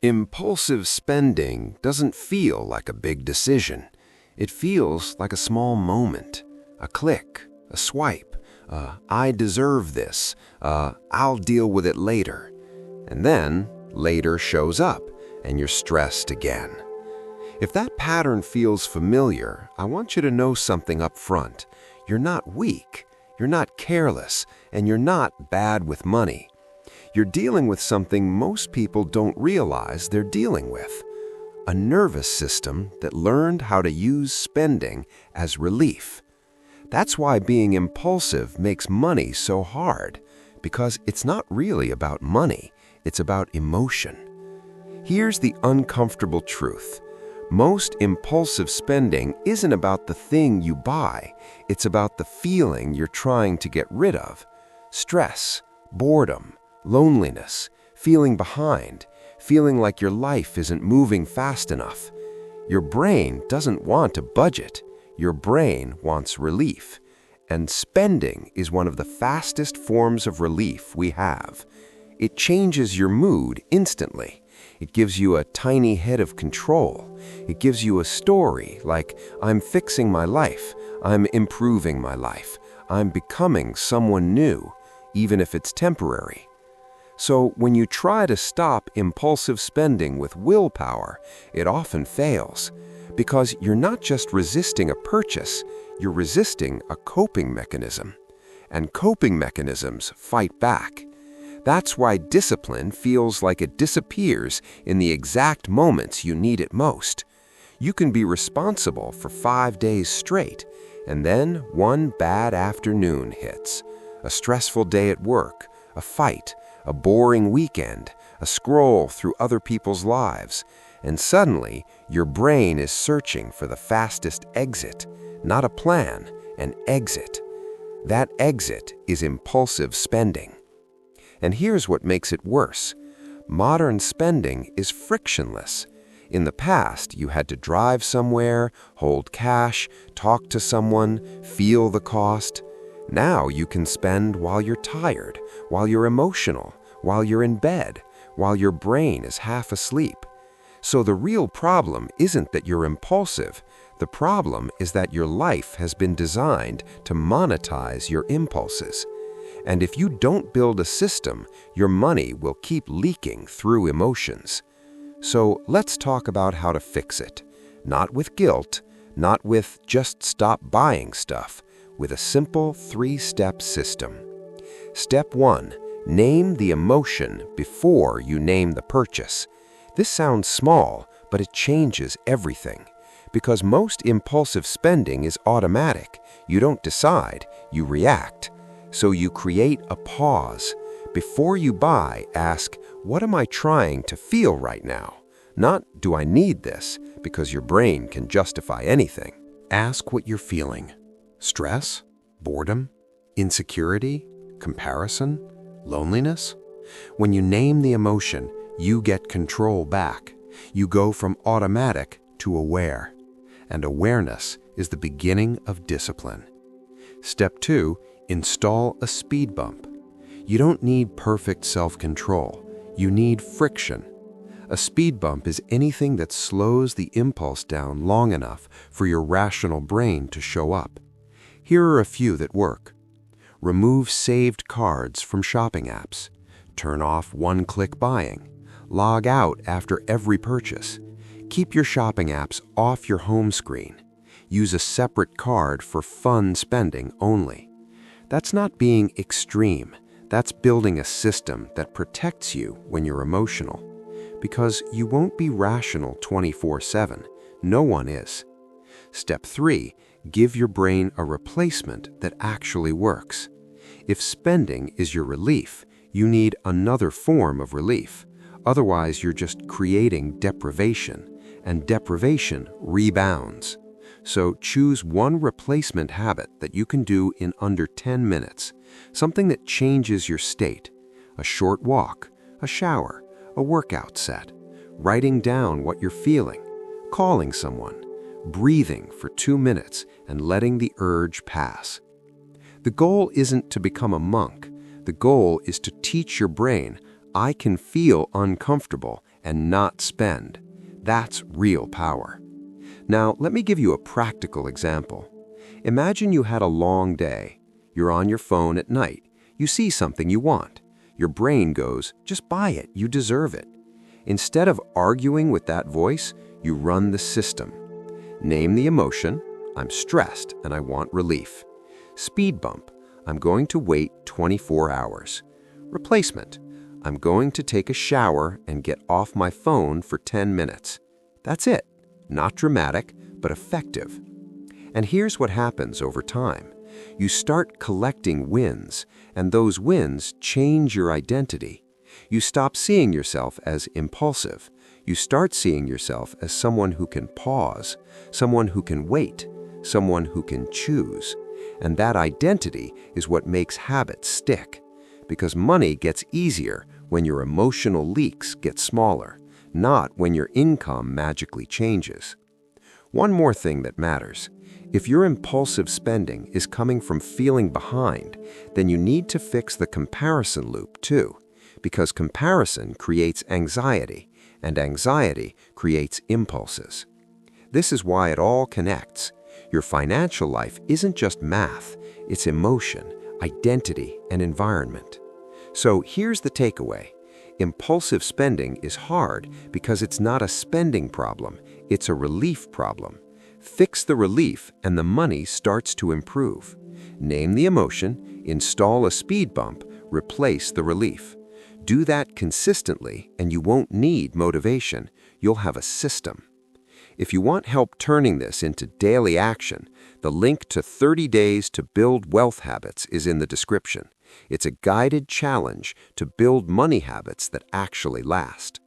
Impulsive spending doesn't feel like a big decision. It feels like a small moment, a click, a swipe, I deserve this, I'll deal with it later. And then later shows up and you're stressed again. If that pattern feels familiar, I want you to know something up front. You're not weak, you're not careless, and you're not bad with money. You're dealing with something most people don't realize they're dealing with. A nervous system that learned how to use spending as relief. That's why being impulsive makes money so hard, because it's not really about money, it's about emotion. Here's the uncomfortable truth. Most impulsive spending isn't about the thing you buy, it's about the feeling you're trying to get rid of. Stress, boredom, loneliness, feeling behind, feeling like your life isn't moving fast enough. Your brain doesn't want a budget. Your brain wants relief. And spending is one of the fastest forms of relief we have. It changes your mood instantly. It gives you a tiny hit of control. It gives you a story like, I'm fixing my life, I'm improving my life, I'm becoming someone new, even if it's temporary. So when you try to stop impulsive spending with willpower, it often fails, because you're not just resisting a purchase, you're resisting a coping mechanism. And coping mechanisms fight back. That's why discipline feels like it disappears in the exact moments you need it most. You can be responsible for 5 days straight, and then one bad afternoon hits. A stressful day at work, a fight, a boring weekend, a scroll through other people's lives, and suddenly your brain is searching for the fastest exit, not a plan, an exit. That exit is impulsive spending. And here's what makes it worse. Modern spending is frictionless. In the past, you had to drive somewhere, hold cash, talk to someone, feel the cost. Now you can spend while you're tired, while you're emotional, while you're in bed, while your brain is half asleep. So the real problem isn't that you're impulsive. The problem is that your life has been designed to monetize your impulses. And if you don't build a system, your money will keep leaking through emotions. So let's talk about how to fix it. Not with guilt, not with just stop buying stuff, with a simple 3-step system. Step 1. Name the emotion before you name the purchase. This sounds small, but it changes everything. Because most impulsive spending is automatic. You don't decide, you react. So you create a pause. Before you buy, ask, what am I trying to feel right now? Not, do I need this? Because your brain can justify anything. Ask what you're feeling. Stress? Boredom? Insecurity? Comparison? Loneliness? When you name the emotion, you get control back. You go from automatic to aware. And awareness is the beginning of discipline. Step 2. Install a speed bump. You don't need perfect self-control. You need friction. A speed bump is anything that slows the impulse down long enough for your rational brain to show up. Here are a few that work. Remove saved cards from shopping apps. Turn off one-click buying. Log out after every purchase. Keep your shopping apps off your home screen. Use a separate card for fun spending only. That's not being extreme. That's building a system that protects you when you're emotional. Because you won't be rational 24/7. No one is. Step 3. Give your brain a replacement that actually works. If spending is your relief, you need another form of relief. Otherwise, you're just creating deprivation, and deprivation rebounds. So choose one replacement habit that you can do in under 10 minutes, something that changes your state. A short walk, a shower, a workout set, writing down what you're feeling, calling someone, breathing for 2 minutes and letting the urge pass. The goal isn't to become a monk. The goal is to teach your brain, I can feel uncomfortable and not spend. That's real power. Now, let me give you a practical example. Imagine you had a long day. You're on your phone at night. You see something you want. Your brain goes, just buy it, you deserve it. Instead of arguing with that voice, you run the system. Name the emotion, I'm stressed and I want relief. Speed bump, I'm going to wait 24 hours. Replacement, I'm going to take a shower and get off my phone for 10 minutes. That's it. Not dramatic, but effective. And here's what happens over time. You start collecting wins, and those wins change your identity. You stop seeing yourself as impulsive. You start seeing yourself as someone who can pause, someone who can wait, someone who can choose. And that identity is what makes habits stick. Because money gets easier when your emotional leaks get smaller, not when your income magically changes. One more thing that matters. If your impulsive spending is coming from feeling behind, then you need to fix the comparison loop too, because comparison creates anxiety, and anxiety creates impulses. This is why it all connects. Your financial life isn't just math, it's emotion, identity, and environment. So here's the takeaway. Impulsive spending is hard because it's not a spending problem, it's a relief problem. Fix the relief and the money starts to improve. Name the emotion, install a speed bump, replace the relief. Do that consistently and you won't need motivation. You'll have a system. If you want help turning this into daily action, the link to 30 Days to Build Wealth Habits is in the description. It's a guided challenge to build money habits that actually last.